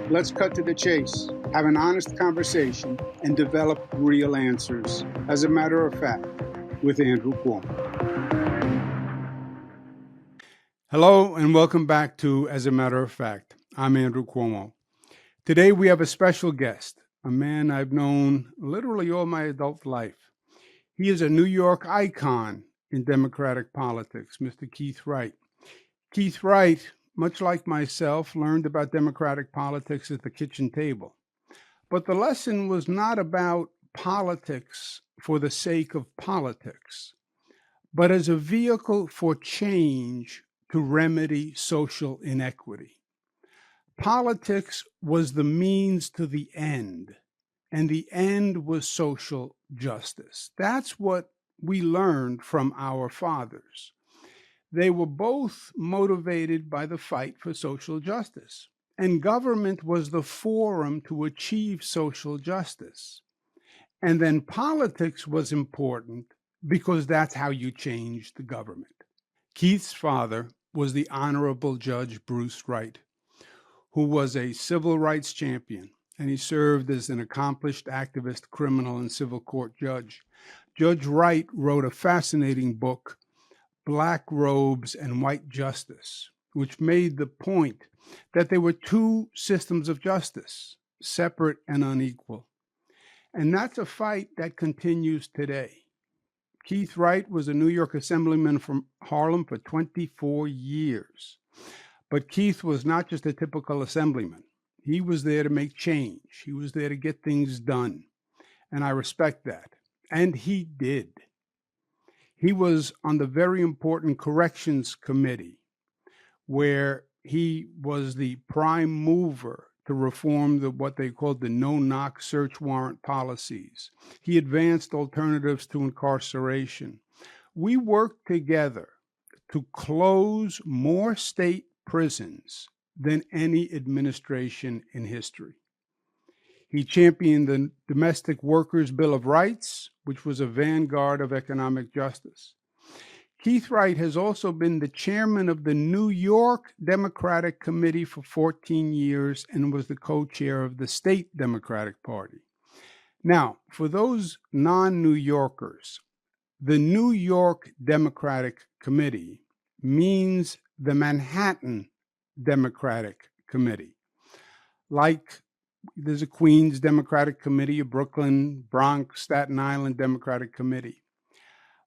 Let's cut to the chase, have an honest conversation, and develop real answers. As a matter of fact, with Andrew Cuomo. Hello, and welcome back to As a Matter of Fact. I'm Andrew Cuomo. Today we have a special guest, a man I've known literally all my adult life. He is a New York icon in Democratic politics, Mr. Keith Wright. Keith Wright, much like myself, learned about Democratic politics at the kitchen table. But the lesson was not about politics for the sake of politics, but as a vehicle for change to remedy social inequity. Politics was the means to the end, and the end was social justice. That's what we learned from our fathers. They were both motivated by the fight for social justice, and government was the forum to achieve social justice. And then politics was important because that's how you changed the government. Keith's father was the Honorable Judge Bruce Wright, who was a civil rights champion, and he served as an accomplished activist, criminal, and civil court judge. Judge Wright wrote a fascinating book, Black Robes and White Justice, which made the point that there were two systems of justice, separate and unequal. And that's a fight that continues today. Keith Wright was a New York Assemblyman from Harlem for 24 years. But Keith was not just a typical assemblyman. He was there to make change. He was there to get things done. And I respect that. And he did. He was on the very important Corrections Committee, where he was the prime mover to reform what they called the no-knock search warrant policies. He advanced alternatives to incarceration. We worked together to close more state prisons than any administration in history. He championed the Domestic Workers' Bill of Rights, which was a vanguard of economic justice. Keith Wright has also been the chairman of the New York Democratic Committee for 14 years and was the co-chair of the State Democratic Party. Now, for those non-New Yorkers, the New York Democratic Committee means the Manhattan Democratic Committee. Like there's a Queens Democratic Committee, a Brooklyn, Bronx, Staten Island Democratic Committee.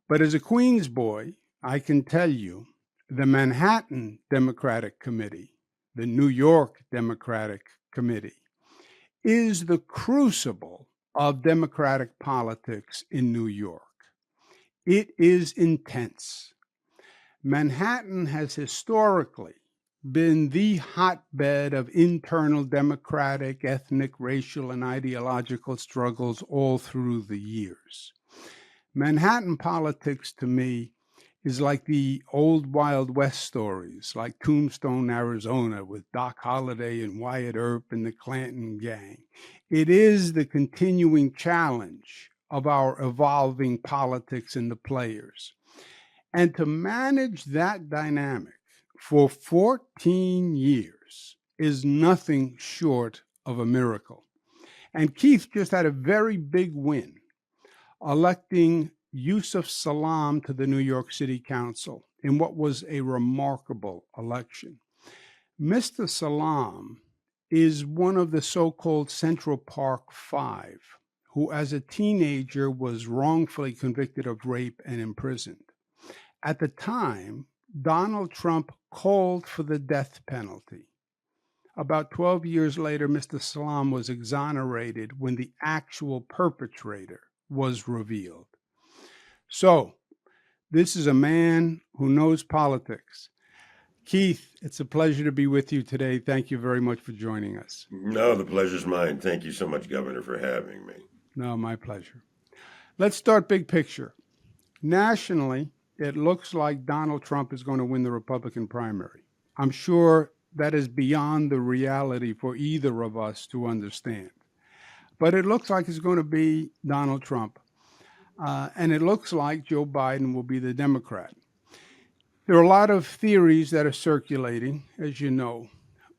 But as a Queens boy, I can tell you the Manhattan Democratic Committee, the New York Democratic Committee, is the crucible of democratic politics in New York. It is intense. Manhattan has historically been the hotbed of internal democratic, ethnic, racial, and ideological struggles all through the years. Manhattan politics, to me, is like the old Wild West stories, like Tombstone, Arizona, with Doc Holliday and Wyatt Earp and the Clanton gang. It is the continuing challenge of our evolving politics and the players. And to manage that dynamic for 14 years is nothing short of a miracle. And Keith just had a very big win, electing Yusuf Salaam to the New York City Council in what was a remarkable election. Mr. Salaam is one of the so-called Central Park Five, who as a teenager was wrongfully convicted of rape and imprisoned. At the time, Donald Trump called for the death penalty. About 12 years later, Mr. Salaam was exonerated when the actual perpetrator was revealed. So, this is a man who knows politics. Keith, it's a pleasure to be with you today. Thank you very much for joining us. No, the pleasure's mine. Thank you so much, Governor, for having me. No, my pleasure. Let's start big picture. Nationally, it looks like Donald Trump is going to win the Republican primary. I'm sure that is beyond the reality for either of us to understand. But it looks like it's going to be Donald Trump. And it looks like Joe Biden will be the Democrat. There are a lot of theories that are circulating, as you know.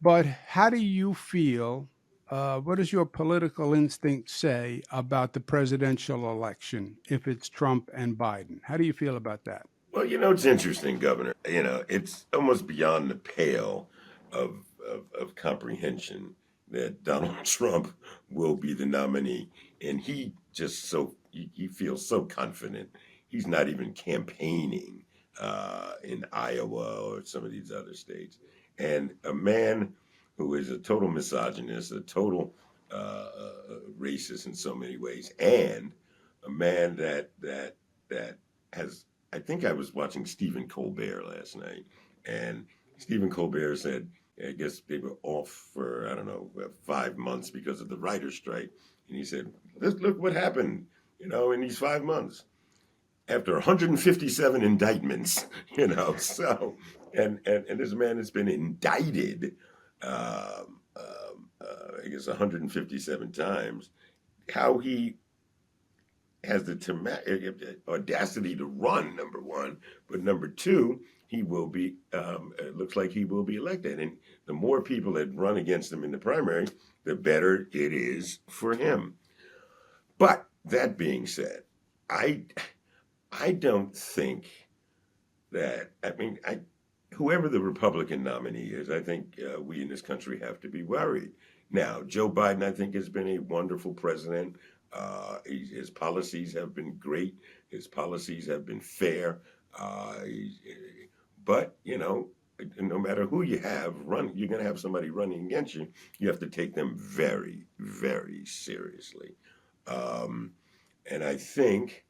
But how do you feel? What does your political instinct say about the presidential election if it's Trump and Biden? How do you feel about that? Well, it's interesting, Governor. It's almost beyond the pale of comprehension that Donald Trump will be the nominee. And he feels so confident. He's not even campaigning in Iowa or some of these other states. And a man who is a total misogynist, a total racist in so many ways, and a man that has I think I was watching Stephen Colbert last night, and Stephen Colbert said, I guess they were off for, I don't know, 5 months because of the writer's strike. And he said, let's look what happened, in these 5 months after 157 indictments, so, and this man has been indicted, I guess 157 times. How he has the audacity to run, number one, but number two, he will be. It looks like he will be elected, and the more people that run against him in the primary, the better it is for him. But that being said, I I don't think that. I mean, whoever the Republican nominee is, I think we in this country have to be worried. Now, Joe Biden, I think, has been a wonderful president. His policies have been great. His policies have been fair. Uh, he's, but no matter who you have run, you're going to have somebody running against you. You have to take them very, very seriously. Um, and I think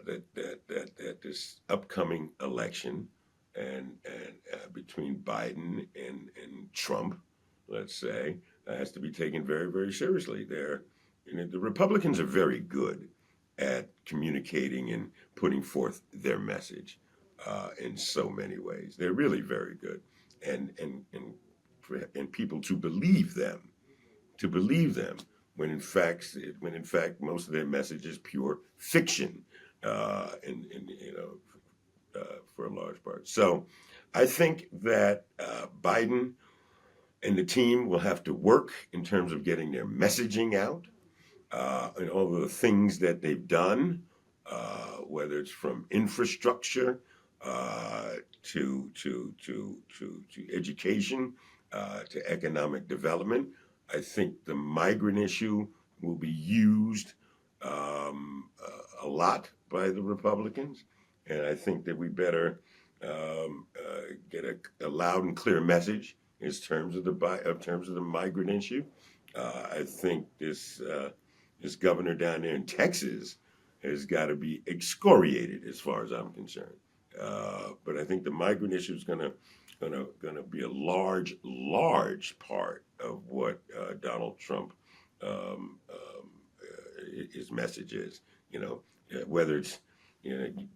that this upcoming election and between Biden and Trump, let's say, has to be taken very, very seriously. The Republicans are very good at communicating and putting forth their message in so many ways. They're really very good, and people to believe them when in fact most of their message is pure fiction, and for a large part. So I think that Biden and the team will have to work in terms of getting their messaging out, and all of the things that they've done, whether it's from infrastructure to education, to economic development. I think the migrant issue will be used a lot by the Republicans, and I think that we better get a loud and clear message in terms of the migrant issue. I think this governor down there in Texas has got to be excoriated, as far as I'm concerned. But I think the migrant issue is gonna be a large part of what Donald Trump, his message is. Whether it's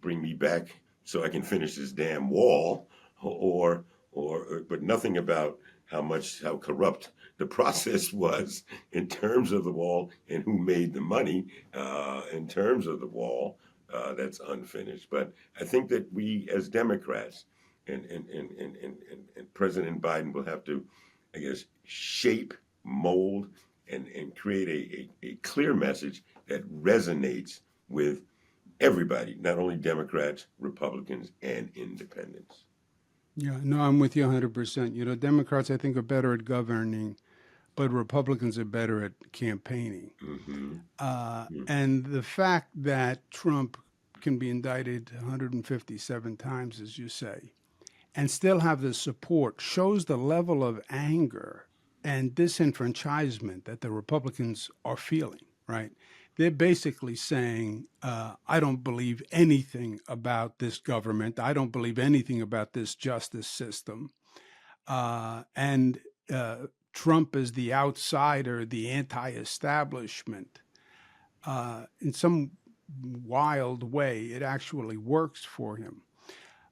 bring me back so I can finish this damn wall, but nothing about how corrupt the process was in terms of the wall and who made the money in terms of the wall. That's unfinished. But I think that we as Democrats and President Biden will have to, I guess, shape, mold, and create a clear message that resonates with everybody, not only Democrats, Republicans, and independents. Yeah, no, I'm with you 100%. Democrats, I think, are better at governing, but Republicans are better at campaigning. Mm-hmm. And the fact that Trump can be indicted 157 times, as you say, and still have the support shows the level of anger and disenfranchisement that the Republicans are feeling, right? They're basically saying, I don't believe anything about this government. I don't believe anything about this justice system. And Trump is the outsider, the anti establishment. In some wild way, it actually works for him.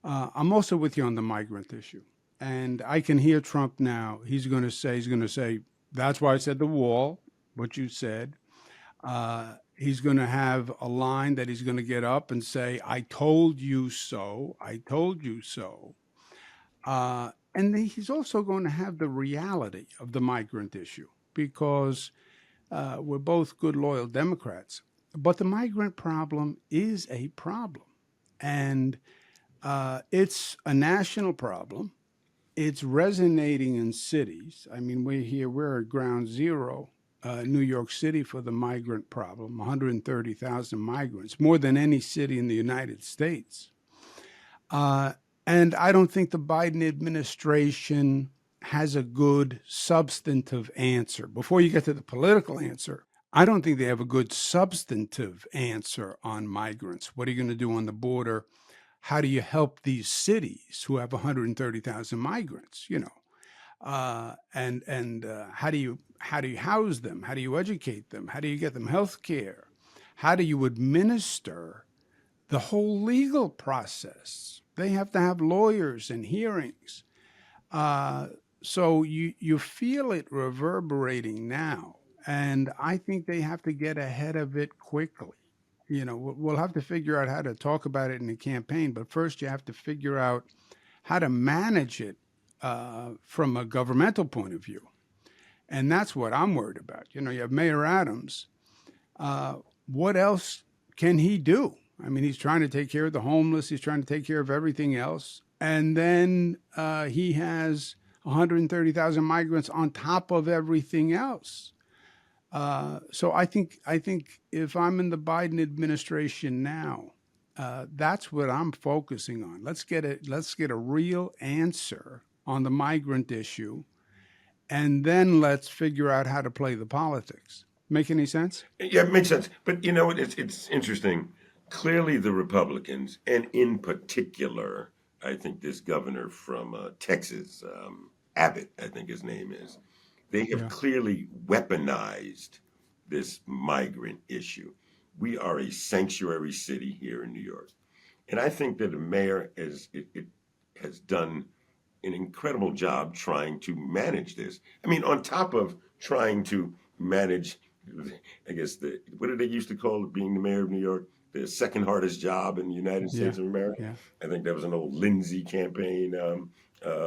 I'm also with you on the migrant issue. And I can hear Trump now. He's going to say, that's why I said the wall, what you said. He's going to have a line that he's going to get up and say, I told you so. I told you so. And he's also going to have the reality of the migrant issue because we're both good, loyal Democrats. But the migrant problem is a problem. And it's a national problem. It's resonating in cities. I mean, we're at ground zero, New York City, for the migrant problem 130,000 migrants, more than any city in the United States. Uh, and I don't think the Biden administration has a good substantive answer. Before you get to the political answer, I don't think they have a good substantive answer on migrants. What are you going to do on the border? How do you help these cities who have 130,000 migrants? And how do you house them? How do you educate them? How do you get them health care? How do you administer the whole legal process? They have to have lawyers and hearings. Uh, so you feel it reverberating now, and I think they have to get ahead of it quickly. We'll have to figure out how to talk about it in the campaign, but first you have to figure out how to manage it from a governmental point of view, and that's what I'm worried about. You have Mayor Adams. Uh, what else can he do? I mean, he's trying to take care of the homeless. He's trying to take care of everything else. And then he has 130,000 migrants on top of everything else. So I think if I'm in the Biden administration now, that's what I'm focusing on. Let's get a real answer on the migrant issue, and then let's figure out how to play the politics. Make any sense? Yeah, it makes sense. But you know what? It's interesting. Clearly, the Republicans, and in particular, I think this governor from Texas, Abbott, I think his name is, they have Yeah. clearly weaponized this migrant issue. We are a sanctuary city here in New York. And I think that the mayor has done an incredible job trying to manage this. I mean, on top of trying to manage, I guess, what did they used to call being the mayor of New York? The second hardest job in the United Yeah. States of America. Yeah. I think that was an old Lindsay campaign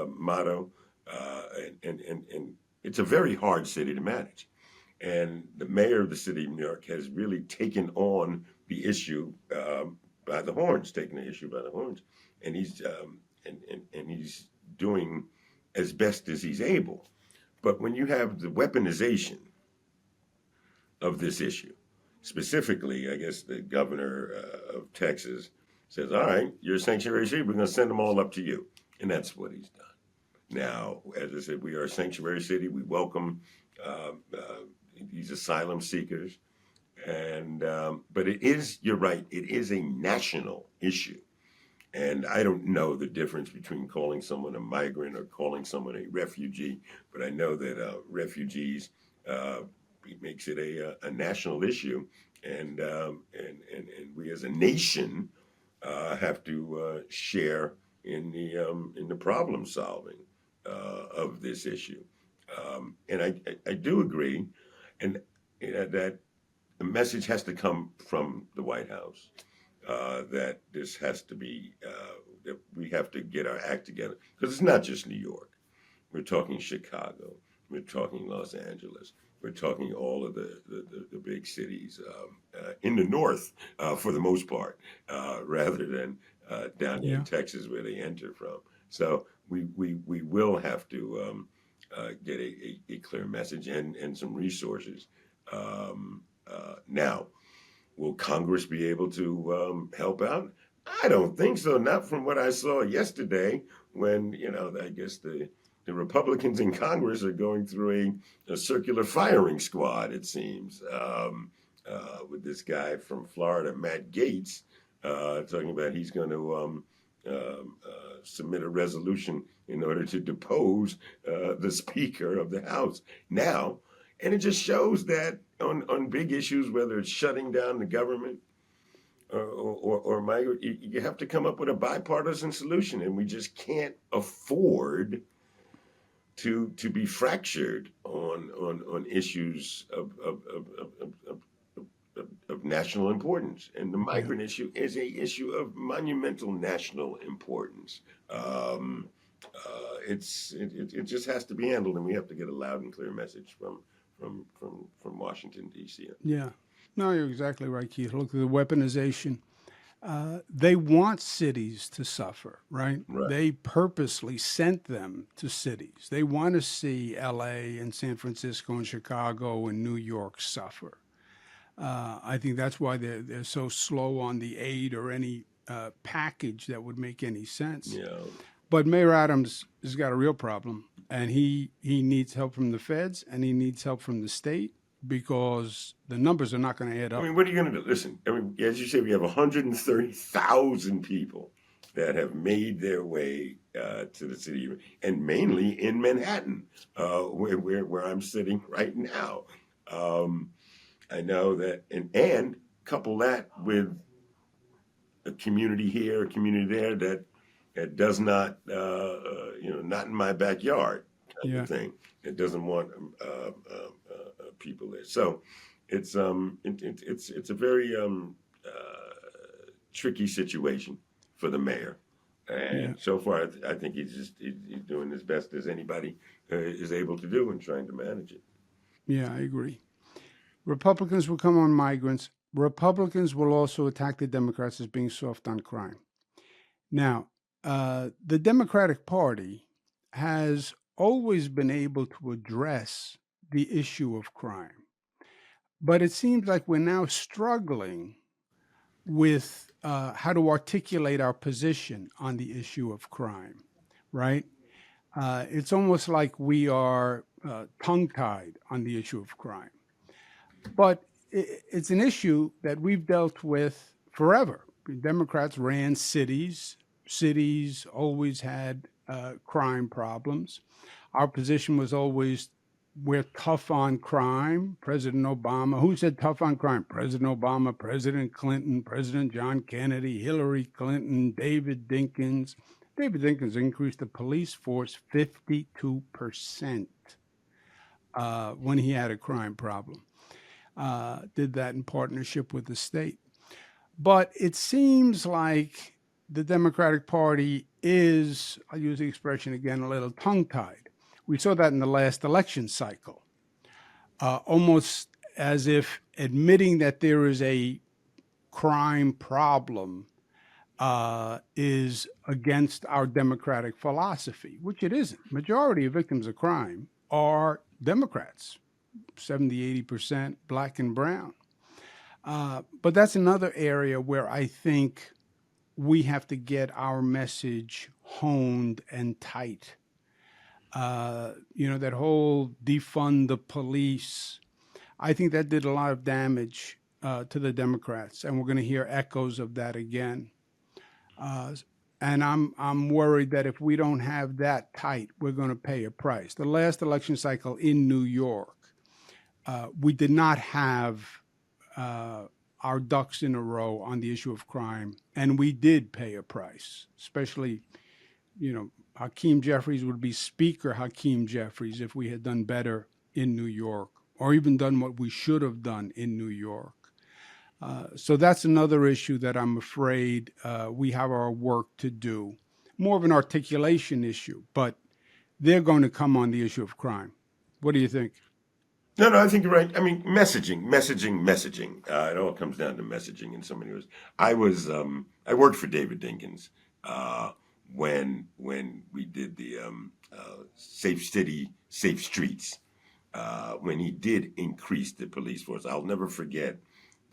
motto. And it's a very hard city to manage. And the mayor of the city of New York has really taken on the issue by the horns, taking the issue by the horns, and he's doing as best as he's able. But when you have the weaponization of this issue, specifically, I guess the governor of Texas says, "All right, you're a sanctuary city. We're going to send them all up to you," and that's what he's done. Now, as I said, we are a sanctuary city. We welcome uh, uh, these asylum seekers. And but you're right, it is a national issue. And I don't know the difference between calling someone a migrant or calling someone a refugee, but I know that refugees uh, it makes it a national issue, and we as a nation have to share in the problem solving of this issue. And I do agree, and that the message has to come from the White House that this has to be that we have to get our act together because it's not just New York. We're talking Chicago. We're talking Los Angeles. We're talking all of the big cities in the north for the most part, rather than down here in Yeah. Texas where they enter from. So we will have to get a clear message and some resources. Now, will Congress be able to help out? I don't think so. Not from what I saw yesterday, when I guess the Republicans in Congress are going through a circular firing squad. It seems with this guy from Florida, Matt Gaetz, talking about he's going to submit a resolution in order to depose the Speaker of the House. Now, and it just shows that on big issues, whether it's shutting down the government or migrant, you have to come up with a bipartisan solution, and we just can't afford to be fractured on issues of national importance. And the Yeah. migrant issue is a issue of monumental national importance. it just has to be handled, and we have to get a loud and clear message from Washington D.C. Yeah. No, you're exactly right, Keith. Look at the weaponization. They want cities to suffer, right? Right. They purposely sent them to cities. They want to see LA and San Francisco and Chicago and New York suffer. I think that's why they're so slow on the aid or any package that would make any sense. Yeah. But Mayor Adams has got a real problem, and he needs help from the feds and he needs help from the state because the numbers are not going to add I up. mean, what are you going to do? Listen, I mean, as you say, we have 130,000 people that have made their way to the city, and mainly in Manhattan, where I'm sitting right now. Um, I know that, and couple that with a community here, a community there that does not, not in my backyard kind Yeah, of thing. It doesn't want people there. So it's a very tricky situation for the mayor. yeah, And so far, I think he's doing as best as anybody is able to do in trying to manage it. yeah, I agree. Republicans will come on migrants. Republicans will also attack the Democrats as being soft on crime. Now, the Democratic Party has always been able to address the issue of crime, but it seems like we're now struggling with how to articulate our position on the issue of crime, right? It's almost like we are tongue tied on the issue of crime. But it's an issue that we've dealt with forever. Democrats ran cities, cities always had crime problems. Our position was always we're tough on crime. President Obama, who said tough on crime? President Obama, President Clinton, President John Kennedy, Hillary Clinton, David Dinkins. David Dinkins increased the police force 52% when he had a crime problem. Did that in partnership with the state. But it seems like the Democratic Party is, I'll use the expression again, a little tongue tied. We saw that in the last election cycle, almost as if admitting that there is a crime problem is against our democratic philosophy, which it isn't. Majority of victims of crime are Democrats, 70, 80% black and brown. But that's another area where I think we have to get our message honed and tight. That whole defund the police, I think that did a lot of damage to the Democrats, and we're going to hear echoes of that again. Uh, and I'm worried that if we don't have that tight, we're going to pay a price. The last election cycle in New York, we did not have uh, our ducks in a row on the issue of crime, and we did pay a price. Especially, Hakeem Jeffries would be Speaker Hakeem Jeffries if we had done better in New York, or even done what we should have done in New York. So that's another issue that I'm afraid we have our work to do. More of an articulation issue, but they're going to come on the issue of crime. What do you think? No, no, I think you're right. I mean, messaging. It all comes down to messaging in so many ways. I worked for David Dinkins uh, when we did the Safe City, Safe Streets. When he did increase the police force, I'll never forget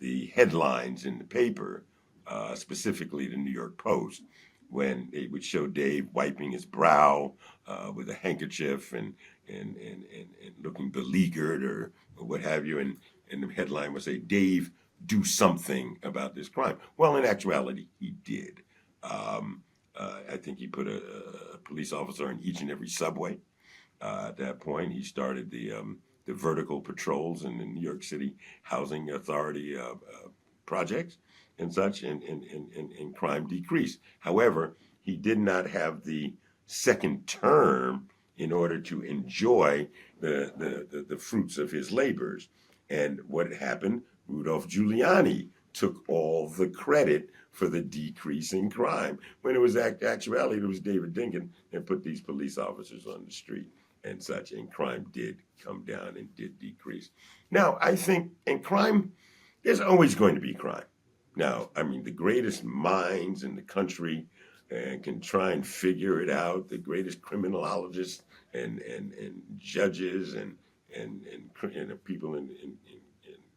the headlines in the paper, specifically the New York Post, when they would show Dave wiping his brow with a handkerchief and looking beleaguered or what have you, and the headline would say, "Dave, do something about this crime." Well, in actuality, he did. I think he put a police officer in each and every subway. At that point, he started the vertical patrols in the New York City Housing Authority projects and such, and crime decreased. However, he did not have the second term in order to enjoy the fruits of his labors. And what happened? Rudolph Giuliani took all the credit for the decrease in crime, when it was actuality, it was David Dinkin that put these police officers on the street and such, and crime did come down and did decrease. Now, I think in crime, there's always going to be crime. Now, I mean, the greatest minds in the country can try and figure it out. The greatest criminologists and judges and people in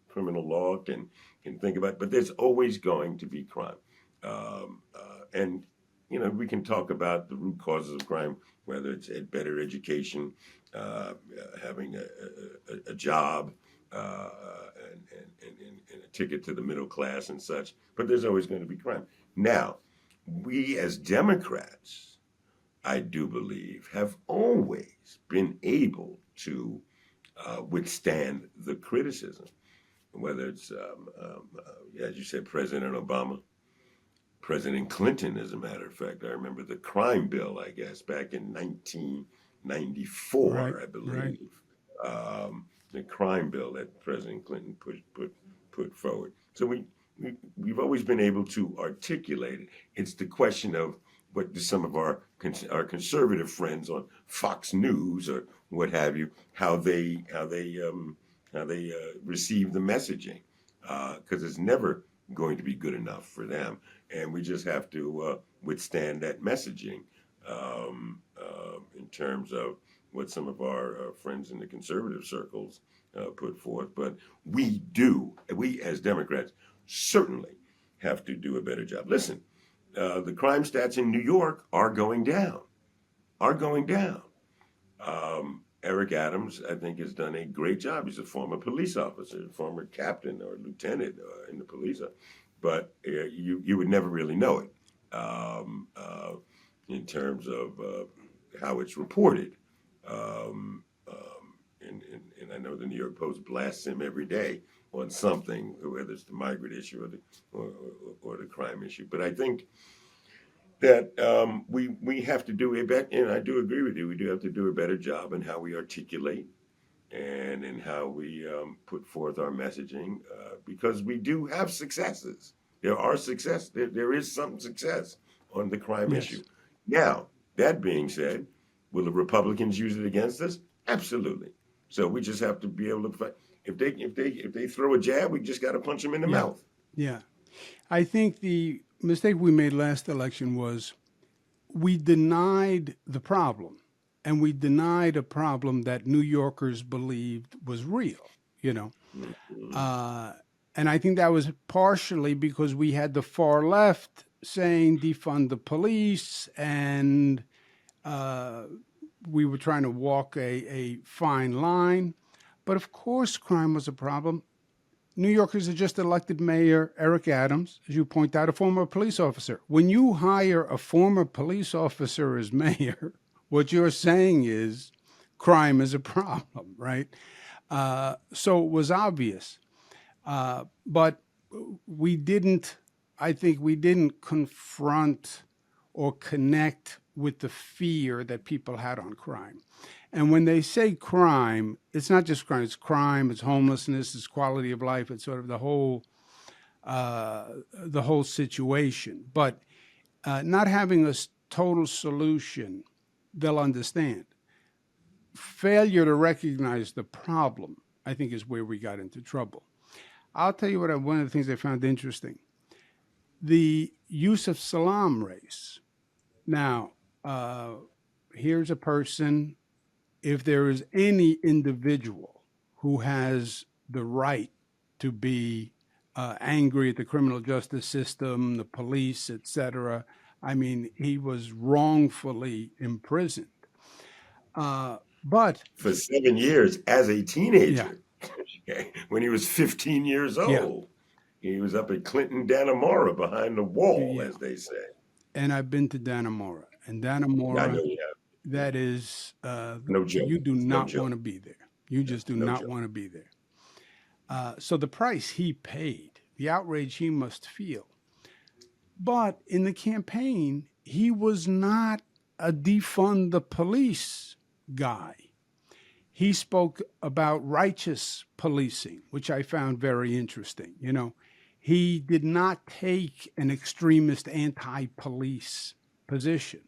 criminal law can think about it, but there's always going to be crime. And we can talk about the root causes of crime, whether it's a better education, having a job, and a ticket to the middle class and such. But there's always going to be crime. Now, we as Democrats, I do believe, have always been able to withstand the criticism, whether it's, as you said, President Obama, President Clinton, as a matter of fact. I remember the crime bill, I guess, back in 1994, Right, I right. believe. The crime bill that President Clinton put forward. So we've always been able to articulate it. It's the question of what do some of our conservative friends on Fox News or what have you, how they receive the messaging, because it's never going to be good enough for them, and we just have to withstand that messaging in terms of what some of our friends in the conservative circles put forth. But we as Democrats, certainly have to do a better job. Listen, the crime stats in New York are going down, Eric Adams, I think, has done a great job. He's a former police officer, former captain or lieutenant in the police, but you would never really know it in terms of how it's reported. And I know the New York Post blasts him every day on something, whether it's the migrant issue or the crime issue. But I think that we have to do a better, and I do agree with you, we do have to do a better job in how we articulate and in how we put forth our messaging, because we do have successes. There is some success on the crime issue. Yes. Now, that being said, will the Republicans use it against us? Absolutely. So we just have to be able to fight. If they throw a jab, we just got to punch them in the Yeah. mouth. Yeah. I think the mistake we made last election was we denied the problem, and we denied a problem that New Yorkers believed was real, you know. Mhm. Uh, and I think that was partially because we had the far left saying defund the police, and uh, we were trying to walk a fine line. But of course, crime was a problem. New Yorkers had just elected Mayor Eric Adams, as you point out, a former police officer. When you hire a former police officer as mayor, what you're saying is crime is a problem, right? So it was obvious. But we didn't, I think we didn't confront or connect with the fear that people had on crime. And when they say crime, it's not just crime, it's homelessness, it's quality of life, it's sort of the whole situation. But not having a total solution, they'll understand. Failure to recognize the problem, I think, is where we got into trouble. I'll tell you one of the things I found interesting: the Yusuf Salaam race. Now, here's a person. If there is any individual who has the right to be angry at the criminal justice system, the police, etc., I mean, he was wrongfully imprisoned. But For 7 years as a yeah, teenager, okay, when he was 15 years yeah, old. He was up at Clinton, Dannemora, behind the wall, yeah. as they say. And I've been to Dannemora, and I know Dannemora, you have. that is, No joke. you do It's no not want joke. to be there. You Yeah, just do no not joke. want to be there. So the price he paid, the outrage he must feel. But in the campaign, he was not a defund the police guy. He spoke about righteous policing, which I found very interesting. he did not take an extremist anti-police position.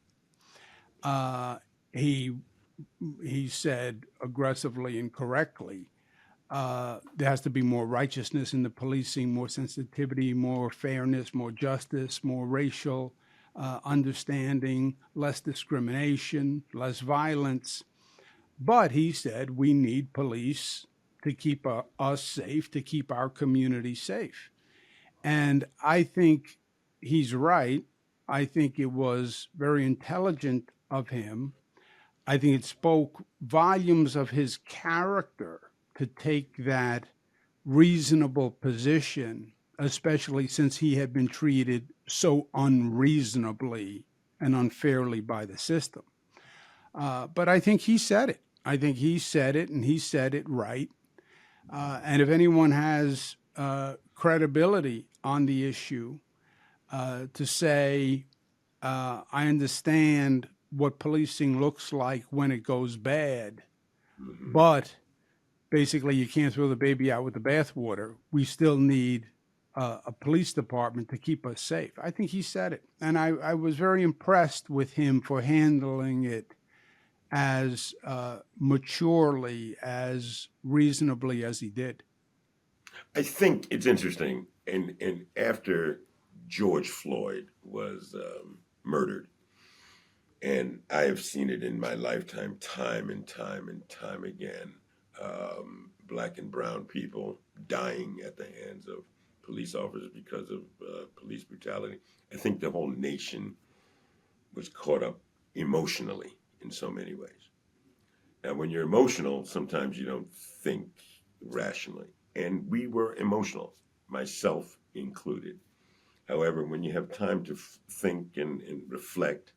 Uh, he he said aggressively and correctly, there has to be more righteousness in the policing, more sensitivity, more fairness, more justice, more racial understanding, less discrimination, less violence. But he said we need police to keep us safe, to keep our community safe. And I think he's right. I think it was very intelligent of him. I think it spoke volumes of his character to take that reasonable position, especially since he had been treated so unreasonably and unfairly by the system. But I think he said it. I think he said it, and he said it right. And if anyone has credibility on the issue to say, I understand what policing looks like when it goes bad, Hmm. but basically you can't throw the baby out with the bathwater. We still need a police department to keep us safe. I think he said it. And I was very impressed with him for handling it as maturely, as reasonably as he did. I think it's interesting, and after George Floyd was murdered, and I have seen it in my lifetime, time and time and time again, black and brown people dying at the hands of police officers because of police brutality. I think the whole nation was caught up emotionally in so many ways. Now, when you're emotional, sometimes you don't think rationally. And we were emotional, myself included. However, when you have time to think and reflect,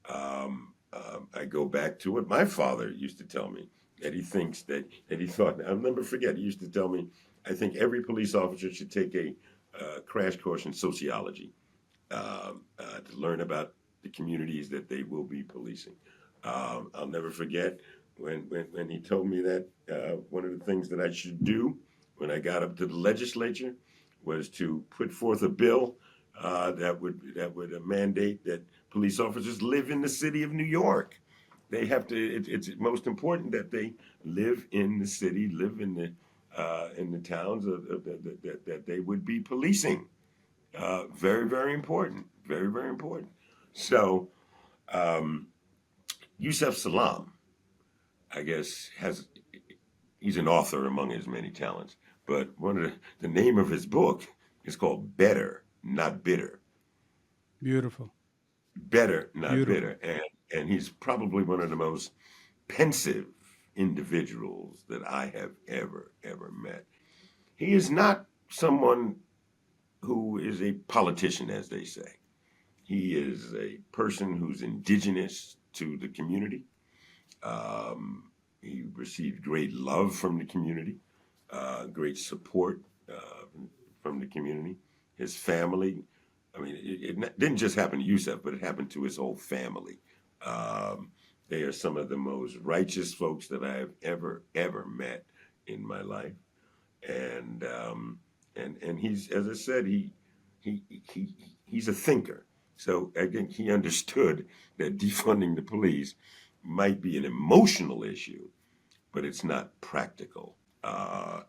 I go back to what my father used to tell me that he thinks that he thought, I'll never forget, he used to tell me, I think every police officer should take a crash course in sociology to learn about the communities that they will be policing. I'll never forget when he told me that one of the things that I should do when I got up to the legislature was to put forth a bill that would mandate that police officers live in the city of New York. They have to. It's most important that they live in the city, live in the towns that they would be policing. Very, very important. Very, very important. So, um, Yusuf Salaam, I guess, he's an author among his many talents. But one of the name of his book is called Better, Not Bitter. Beautiful. Better, Not Beautiful. Bitter. And he's probably one of the most pensive individuals that I have ever met. He is not someone who is a politician, as they say. He is a person who's indigenous to the community. He received great love from the community, great support from the community. His family, I mean, it didn't just happen to Yusuf, but it happened to his whole family. Um, they are some of the most righteous folks that I have ever met in my life, and and he's, as I said, he he he's a thinker. So I think he understood that defunding the police might be an emotional issue, but it's not practical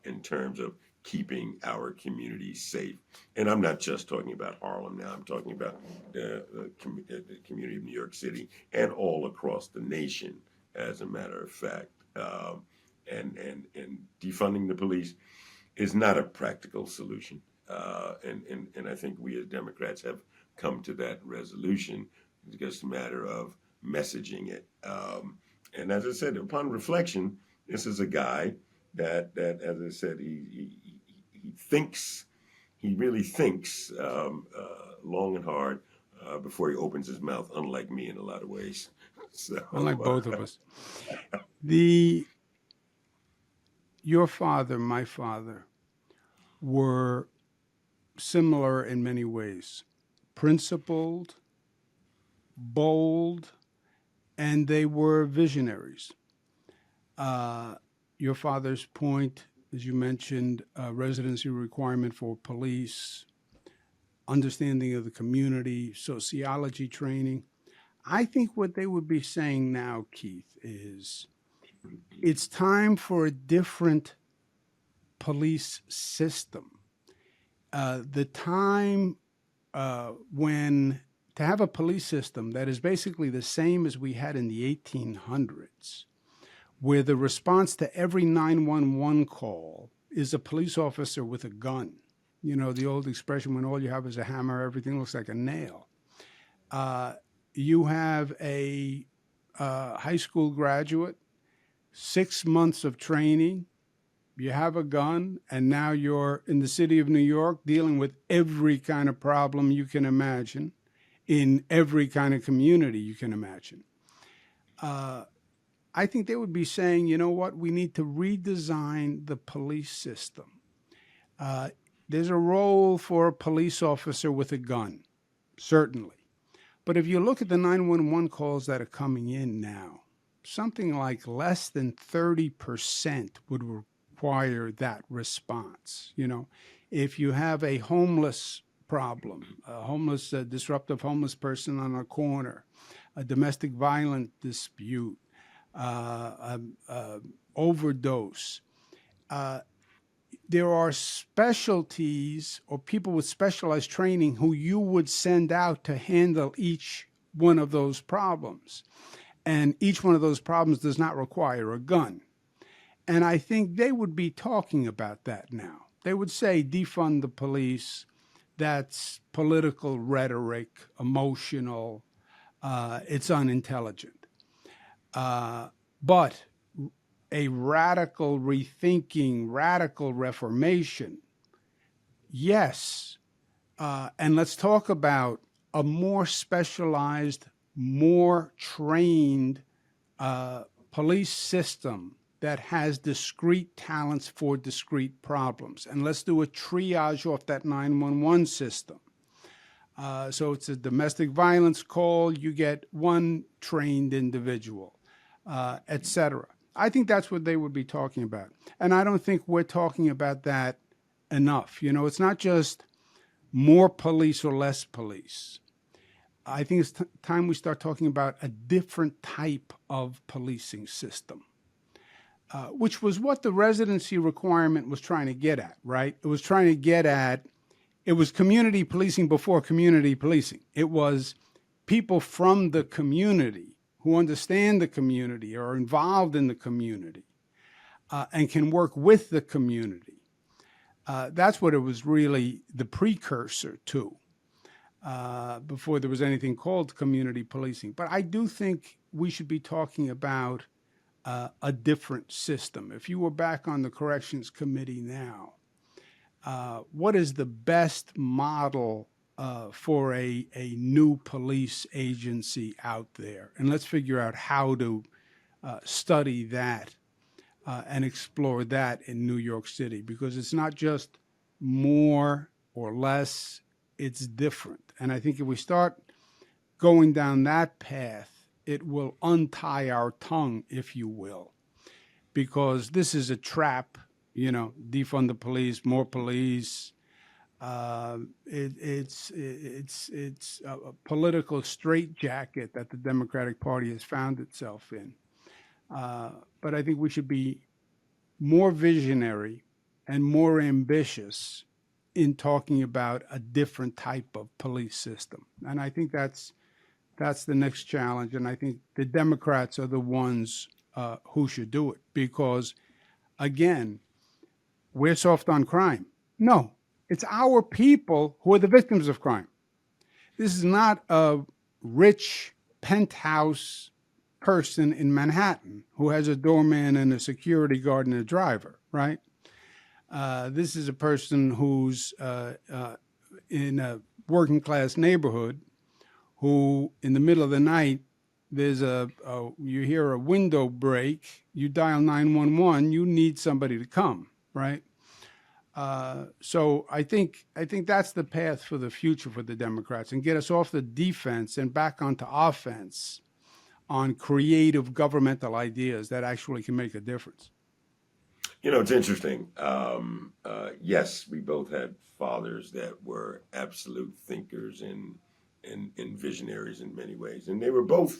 in terms of keeping our communities safe. And I'm not just talking about Harlem now. I'm talking about the community of New York City and all across the nation, as a matter of fact. And defunding the police is not a practical solution. And I think we as Democrats have come to that resolution. It's just a matter of messaging it. And as I said, upon reflection, this is a guy that as I said, he thinks, he really thinks long and hard before he opens his mouth, unlike me in a lot of ways. So, Unlike both of us. The Your father, my father, were similar in many ways. Principled, bold, and they were visionaries. Uh, your father's point as you mentioned, residency requirement for police, understanding of the community, sociology training. I think what they would be saying now, Keith, is it's time for a different police system. The time when to have a police system that is basically the same as we had in the 1800s, where the response to every 911 call is a police officer with a gun. You know, the old expression, when all you have is a hammer, everything looks like a nail. You have a high school graduate, 6 months of training, you have a gun, and now you're in the city of New York dealing with every kind of problem you can imagine in every kind of community you can imagine. I think they would be saying, you know what, we need to redesign the police system. There's a role for a police officer with a gun, certainly. But if you look at the 911 calls that are coming in now, something like less than 30% would require that response. You know, if you have a homeless problem, a disruptive homeless person on a corner, a domestic violence dispute, overdose, there are specialties or people with specialized training who you would send out to handle each one of those problems. And each one of those problems does not require a gun. And I think they would be talking about that now. They would say, defund the police. That's political rhetoric, emotional. It's unintelligent. But a radical rethinking, radical reformation, yes. And let's talk about a more specialized, more trained police system that has discrete talents for discrete problems. And let's do a triage off that 911 system. So it's a domestic violence call, you get one trained individual, etc. I think that's what they would be talking about. And I don't think we're talking about that enough. You know, it's not just more police or less police. I think it's time we start talking about a different type of policing system, which was what the residency requirement was trying to get at, right? It was trying to get at, it was community policing before community policing. It was people from the community who understand the community, are involved in the community, and can work with the community. That's what it was really the precursor to, before there was anything called community policing. But I do think we should be talking about a different system. If you were back on the corrections committee now, what is the best model for a new police agency out there? And let's figure out how to study that and explore that in New York City, because it's not just more or less, it's different. And I think if we start going down that path, it will untie our tongue, if you will, because this is a trap, you know, defund the police, more police. It's a political straitjacket that the Democratic Party has found itself in. But I think we should be more visionary and more ambitious in talking about a different type of police system. And I think that's the next challenge. And I think the Democrats are the ones who should do it, because, again, we're soft on crime. No, it's our people who are the victims of crime. This is not a rich penthouse person in Manhattan who has a doorman and a security guard and a driver, right? This is a person who's in a working class neighborhood who, in the middle of the night, there's you hear a window break, you dial 911, you need somebody to come, right? So I think that's the path for the future for the Democrats, and get us off the defense and back onto offense on creative governmental ideas that actually can make a difference. It's interesting. Yes, we both had fathers that were absolute thinkers and visionaries in many ways, and they were both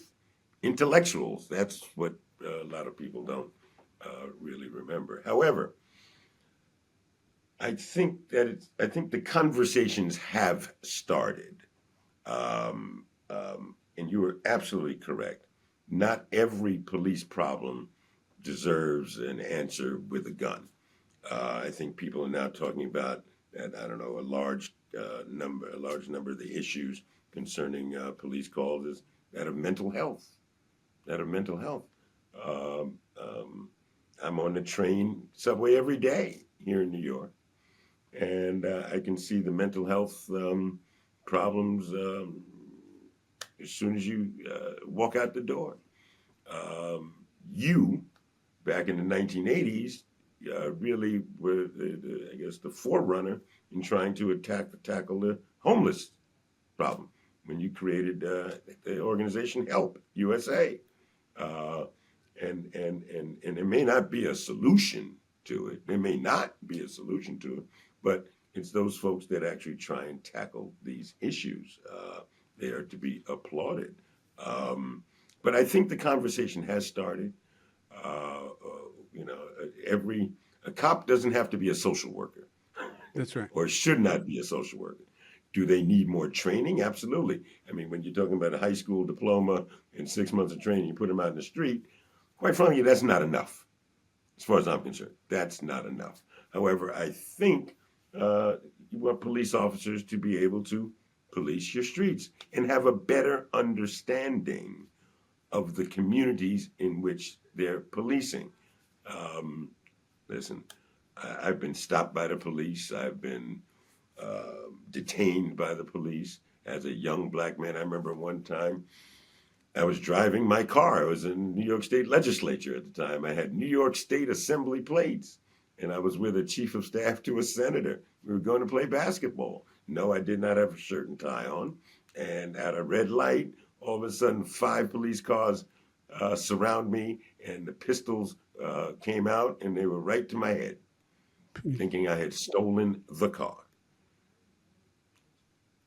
intellectuals. That's what a lot of people don't really remember. However, I think the conversations have started, and you are absolutely correct. Not every police problem deserves an answer with a gun. I think people are now talking about that. I don't know, a large number of the issues concerning police calls is that of mental health. That of mental health. Um, um, I'm on the train, subway every day here in New York, and I can see the mental health problems as soon as you walk out the door. Um, you back in the 1980s really were, I guess, the forerunner in trying to tackle the homeless problem when you created the organization Help USA. Uh, and it may not be a solution to it. There may not be a solution to it, but it's those folks that actually try and tackle these issues. They are to be applauded. But I think the conversation has started. You know, every a cop doesn't have to be a social worker That's right. or should not be a social worker. Do they need more training? Absolutely. I mean, when you're talking about a high school diploma and 6 months of training, you put them out in the street. Quite frankly, that's not enough, as far as I'm concerned. That's not enough. However, I think you want police officers to be able to police your streets and have a better understanding of the communities in which they're policing. Um, Listen, I've been stopped by the police. I've been detained by the police as a young black man. I remember one time I was driving my car. I was in New York State Legislature at the time. I had New York State Assembly plates, and I was with a chief of staff to a senator. We were going to play basketball. No, I did not have a shirt and tie on. And at a red light, all of a sudden, five police cars surround me, and the pistols came out, and they were right to my head, thinking I had stolen the car.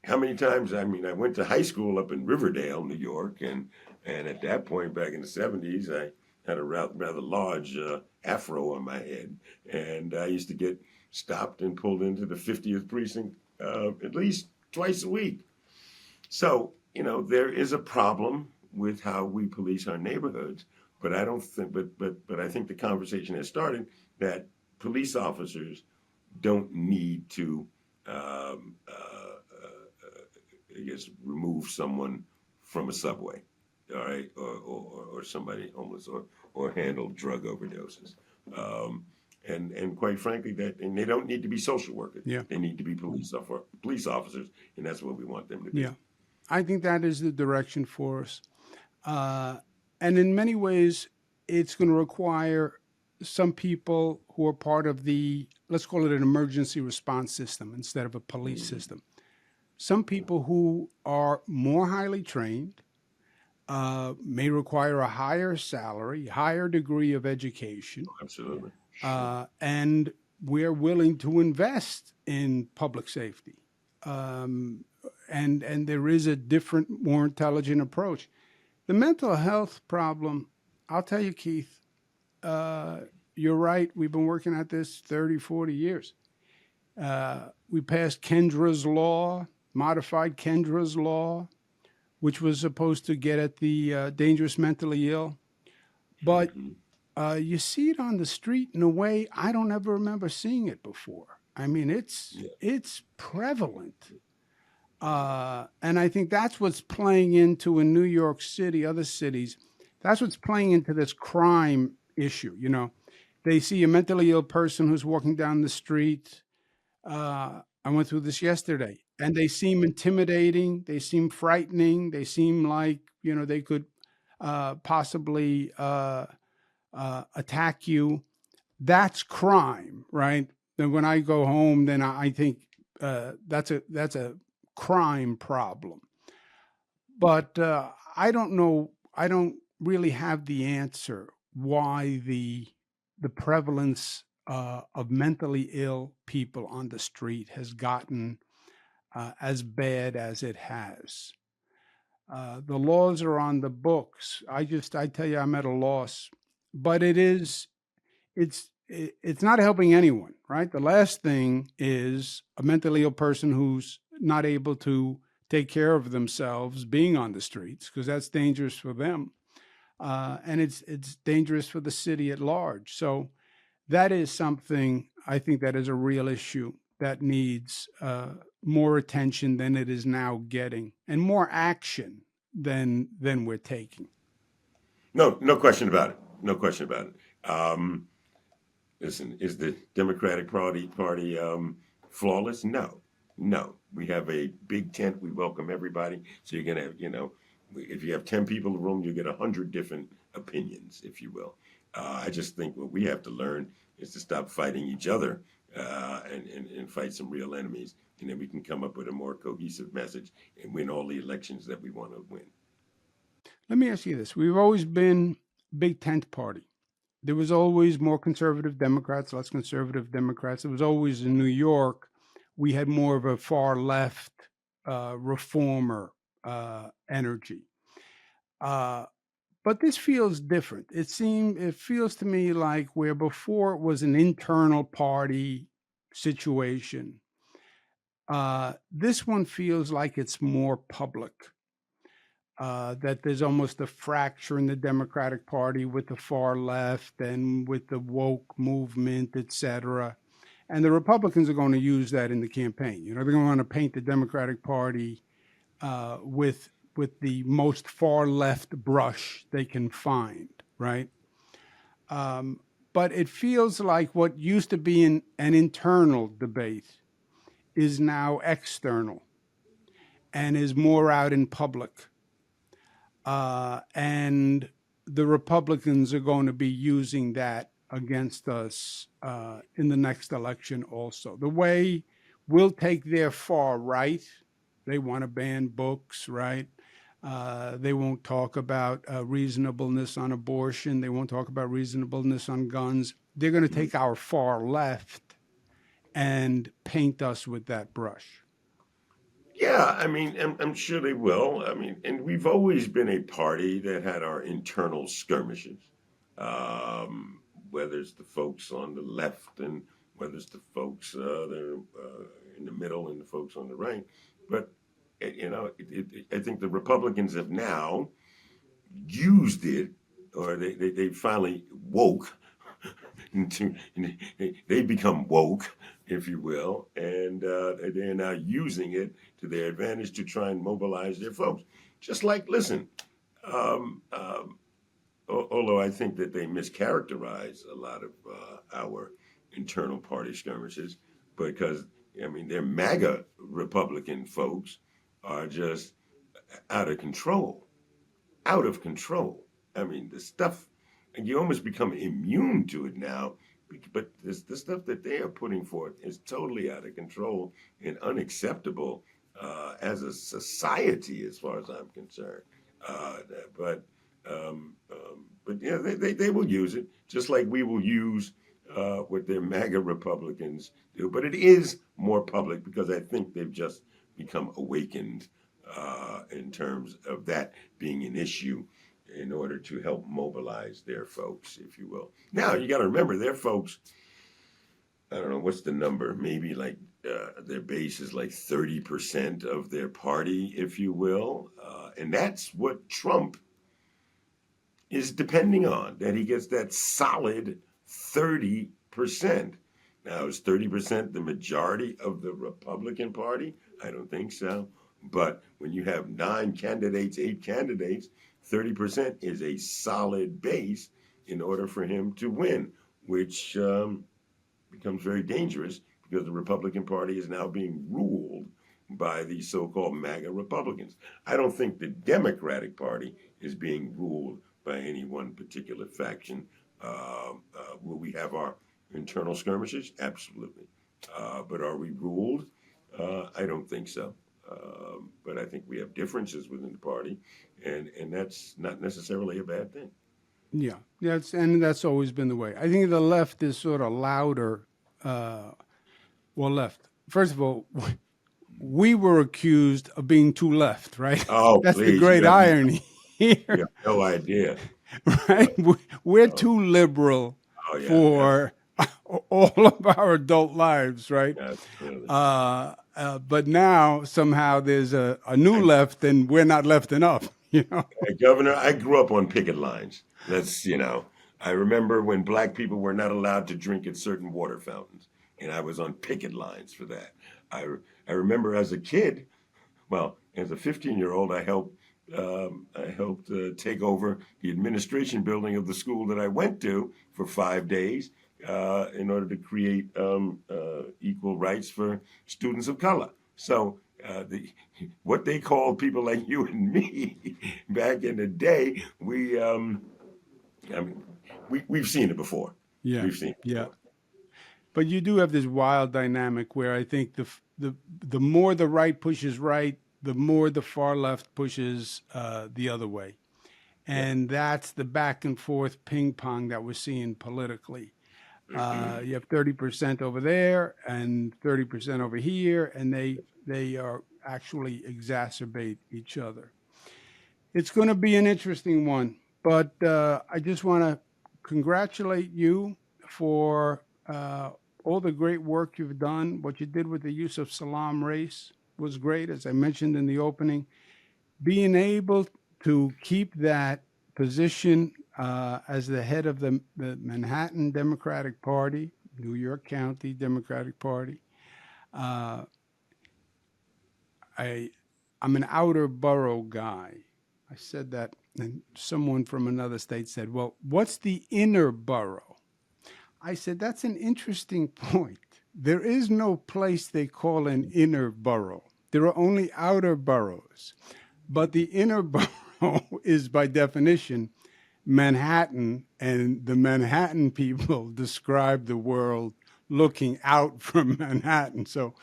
How many times? I mean, I went to high school up in Riverdale, New York, and at that point, back in the '70s, I had a rather large afro on my head, and I used to get stopped and pulled into the 50th precinct at least twice a week. So there is a problem with how we police our neighborhoods, but I don't think, but I think the conversation has started that police officers don't need to I guess, remove someone from a subway, all right, or somebody homeless, or handle drug overdoses. Um, and quite frankly, and they don't need to be social workers. Yeah. They need to be police officers, and that's what we want them to be. Yeah. I think that is the direction for us. Uh, and in many ways, it's going to require some people who are part of the, let's call it an emergency response system instead of a police Mm-hmm. system. Some people who are more highly trained, may require a higher salary, higher degree of education, Absolutely, sure. and we're willing to invest in public safety. Um, and there is a different, more intelligent approach. The mental health problem, I'll tell you, Keith, uh, you're right. We've been working at this 30, 40 years. We passed Kendra's law, modified Kendra's law, which was supposed to get at the dangerous mentally ill. But Mm-hmm. you see it on the street in a way I don't ever remember seeing it before. I mean, Yeah, it's prevalent, and I think that's what's playing into in New York City, other cities. That's what's playing into this crime issue. They see a mentally ill person who's walking down the street. I went through this yesterday, and they seem intimidating. They seem frightening. They seem like they could possibly attack you. That's crime, right? Then when I go home, then I think that's a crime problem. But I don't know. I don't really have the answer why the prevalence of mentally ill people on the street has gotten as bad as it has. The laws are on the books. I tell you, I'm at a loss, but it's not helping anyone, right? The last thing is a mentally ill person who's not able to take care of themselves being on the streets because that's dangerous for them, and it's dangerous for the city at large. So that is something I think that is a real issue that needs more attention than it is now getting, and more action than we're taking. No, no question about it. No question about it. Listen, is the Democratic Party flawless? No, no. We have a big tent. We welcome everybody. So you're gonna, if you have 10 people in the room, you get 100 different opinions, if you will. I just think what we have to learn is to stop fighting each other and fight some real enemies, and then we can come up with a more cohesive message and win all the elections that we want to win. Let me ask you this: we've always been big tent party. There was always more conservative Democrats, less conservative Democrats. It was always in New York. We had more of a far left reformer energy. Uh, but this feels different. It feels to me like where before it was an internal party situation, this one feels like it's more public. That there's almost a fracture in the Democratic Party with the far left and with the woke movement, et cetera. And the Republicans are going to use that in the campaign. They're going to want to paint the Democratic Party with the most far left brush they can find, right? Um, but it feels like what used to be an internal debate is now external and is more out in public. And the Republicans are going to be using that against us in the next election also. The way we'll take their far right, they want to ban books, right? They won't talk about reasonableness on abortion. They won't talk about reasonableness on guns. They're going to Mhm. take our far left and paint us with that brush. Yeah, I mean, I'm sure they will. I mean, and we've always been a party that had our internal skirmishes, whether it's the folks on the left and whether it's the folks that are in the middle and the folks on the right. But, I think the Republicans have now used it, or they finally woke into, they become woke, if you will, and they're now using it to their advantage to try and mobilize their folks. Just like, listen, um, um, although I think that they mischaracterize a lot of our internal party skirmishes, because I mean, their MAGA Republican folks are just out of control, out of control. I mean, the stuff, and you almost become immune to it now. But the stuff that they are putting forth is totally out of control and unacceptable as a society, as far as I'm concerned. Uh, but but yeah, they will use it just like we will use what their MAGA Republicans do. But it is more public because I think they've just become awakened in terms of that being an issue in order to help mobilize their folks, if you will. Now, you got to remember, their folks, I don't know, what's the number? Maybe like their base is like 30% of their party, if you will. And that's what Trump is depending on, that he gets that solid 30%. Now, is 30% the majority of the Republican Party? I don't think so. But when you have 9 candidates, 8 candidates, 30% is a solid base in order for him to win, which becomes very dangerous because the Republican Party is now being ruled by the so called MAGA Republicans. I don't think the Democratic Party is being ruled by any one particular faction. Will we have our internal skirmishes? Absolutely. But are we ruled? I don't think so. But I think we have differences within the party, and that's not necessarily a bad thing. Yeah, and that's always been the way. I think the left is sort of louder. Uh, well, left. First of all, we were accused of being too left, right? Oh, That's the please, great irony you here, have no idea. right? We're Oh, too liberal oh yeah, for all of our adult lives, right? absolutely. But now somehow there's a new I, left, and we're not left enough. You know? Governor, I grew up on picket lines. I remember when black people were not allowed to drink at certain water fountains, and I was on picket lines for that. I, I remember as a kid, well, as a 15-year-old, I helped take over the administration building of the school that I went to for 5 days in order to create equal rights for students of color. So what they called people like you and me back in the day, I mean, we've seen it before. Yeah, We've seen it yeah. before. But you do have this wild dynamic where I think the more the right pushes right, the more the far left pushes the other way, Yeah. and that's the back and forth ping pong that we're seeing politically. You have 30% over there and 30% over here, and they are actually exacerbate each other. It's going to be an interesting one, but I just want to congratulate you for all the great work you've done. What you did with the Yusuf Salaam race was great, as I mentioned in the opening. Being able to keep that position as the head of the Manhattan Democratic Party, New York County Democratic Party. Uh, I I'm an outer borough guy. I said that, and someone from another state said, "Well, what's the inner borough?" I said, "That's an interesting point. There is no place they call an inner borough. There are only outer boroughs, but the inner borough is by definition Manhattan, and the Manhattan people describe the world looking out from Manhattan. So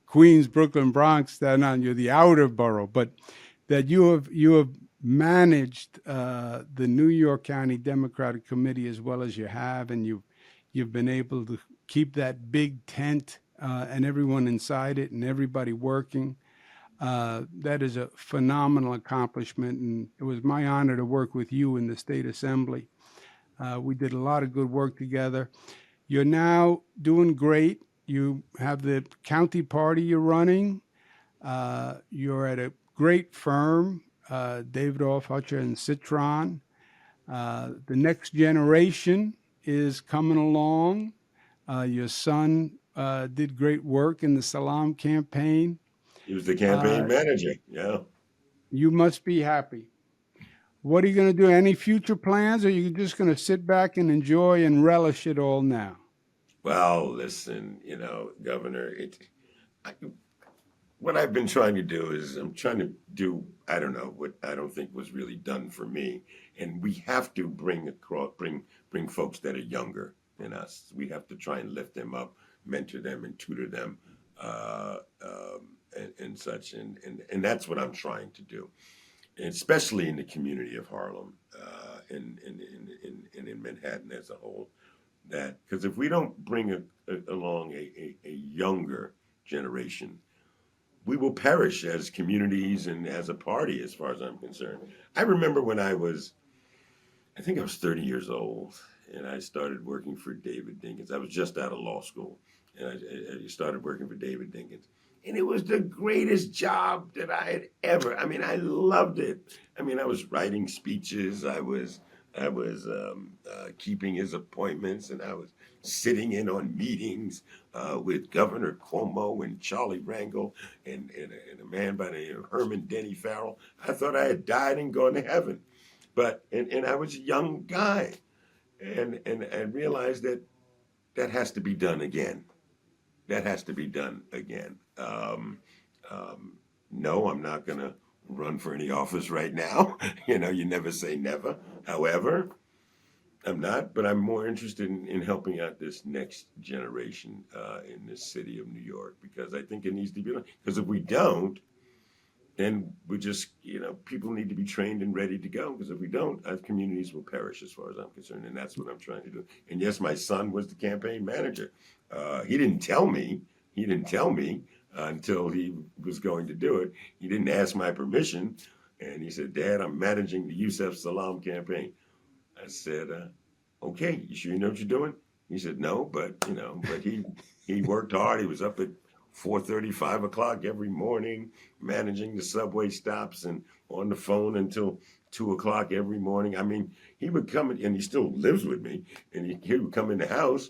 Queens, Brooklyn, Bronx, Staten Island, you're the outer borough, but that you have managed the New York County Democratic Committee as well as you have, and you've been able to keep that big tent and everyone inside it and everybody working. That is a phenomenal accomplishment, and it was my honor to work with you in the state assembly. We did a lot of good work together. You're now doing great. You have the county party you're running. You're at a great firm, Davidoff, Hutcher, and Citron. The next generation is coming along. Your son did great work in the Salam campaign. He was the campaign Uh, manager. Yeah. you must be happy. What are you going to do? Any future plans, or are you just going to sit back and enjoy and relish it all now? Well, listen, Governor, I, what I've been trying to do is I'm trying to do I don't know what I don't think was really done for me, and we have to bring folks that are younger than us. We have to try and lift them up, mentor them, and tutor them, and such, and that's what I'm trying to do, and especially in the community of Harlem, and in Manhattan as a whole. That because if we don't bring along a younger generation, we will perish as communities and as a party, as far as I'm concerned. I remember when I think I was 30 years old, and I started working for David Dinkins. I was just out of law school, and I started working for David Dinkins. And it was the greatest job that I had ever. I mean, I loved it. I mean, I was writing speeches. I was keeping his appointments, and I was sitting in on meetings with Governor Cuomo and Charlie Rangel and a man by the name of Herman Denny Farrell. I thought I had died and gone to heaven, and I was a young guy, and I realized that that has to be done again. That has to be done again. No, I'm not going to run for any office right now. You never say never. However, I'm not, but I'm more interested in helping out this next generation in this city of New York because I think it needs to be. Because if we don't, and we just, people need to be trained and ready to go, because if we don't, our communities will perish as far as I'm concerned. And that's what I'm trying to do. And yes, my son was the campaign manager. He didn't tell me. He didn't tell me until he was going to do it. He didn't ask my permission. And he said, Dad, I'm managing the Yusuf Salaam campaign. I said, okay, you sure you know what you're doing? He said, no, but he worked hard. He was up at 4:30, 5 o'clock every morning, managing the subway stops and on the phone until 2 o'clock every morning. I mean, he would come in, and he still lives with me, and he would come in the house,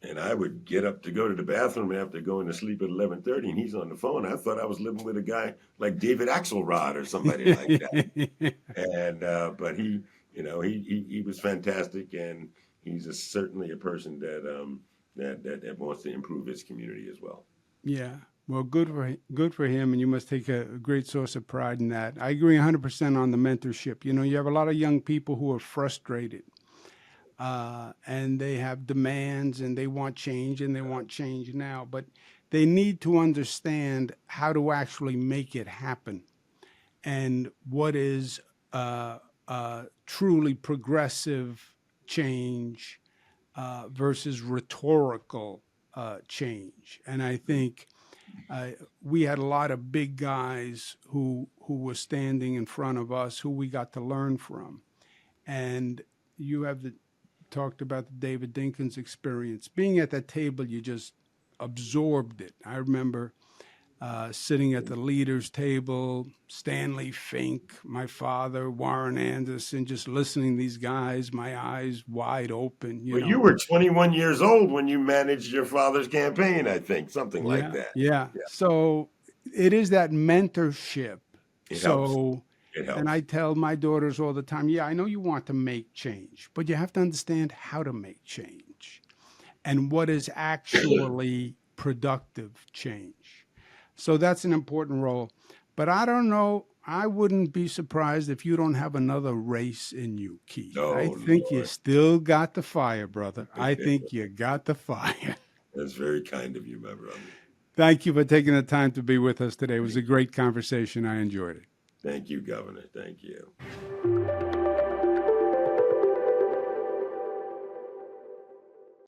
and I would get up to go to the bathroom after going to sleep at 11:30, and he's on the phone. I thought I was living with a guy like David Axelrod or somebody like that. And but he was fantastic, and he's certainly a person that wants to improve his community as well. Yeah. Well, good for him, and you must take a great source of pride in that. I agree 100% on the mentorship. You have a lot of young people who are frustrated, and they have demands, and they want change, and they want change now. But they need to understand how to actually make it happen, and what is truly progressive change versus rhetorical change. And I think we had a lot of big guys who were standing in front of us who we got to learn from. And you have talked about the David Dinkins experience. Being at that table, you just absorbed it. I remember sitting at the leaders' table, Stanley Fink, my father, Warren Anderson, just listening to these guys, my eyes wide open, Well, you were 21 years old when you managed your father's campaign, I think, something like Yeah, that. yeah. Yeah, So it is that mentorship. it helps. So, It and I helps. tell my daughters all the time, yeah, I know you want to make change, but you have to understand how to make change and what is actually productive change. So that's an important role. But I don't know. I wouldn't be surprised if you don't have another race in you, Keith. I Oh, think you Lord. still got the fire, brother. I think you got the fire. That's very kind of you, my brother. Thank you for taking the time to be with us today. It was a Thank you. great conversation. I enjoyed it. Thank you, Governor. Thank you.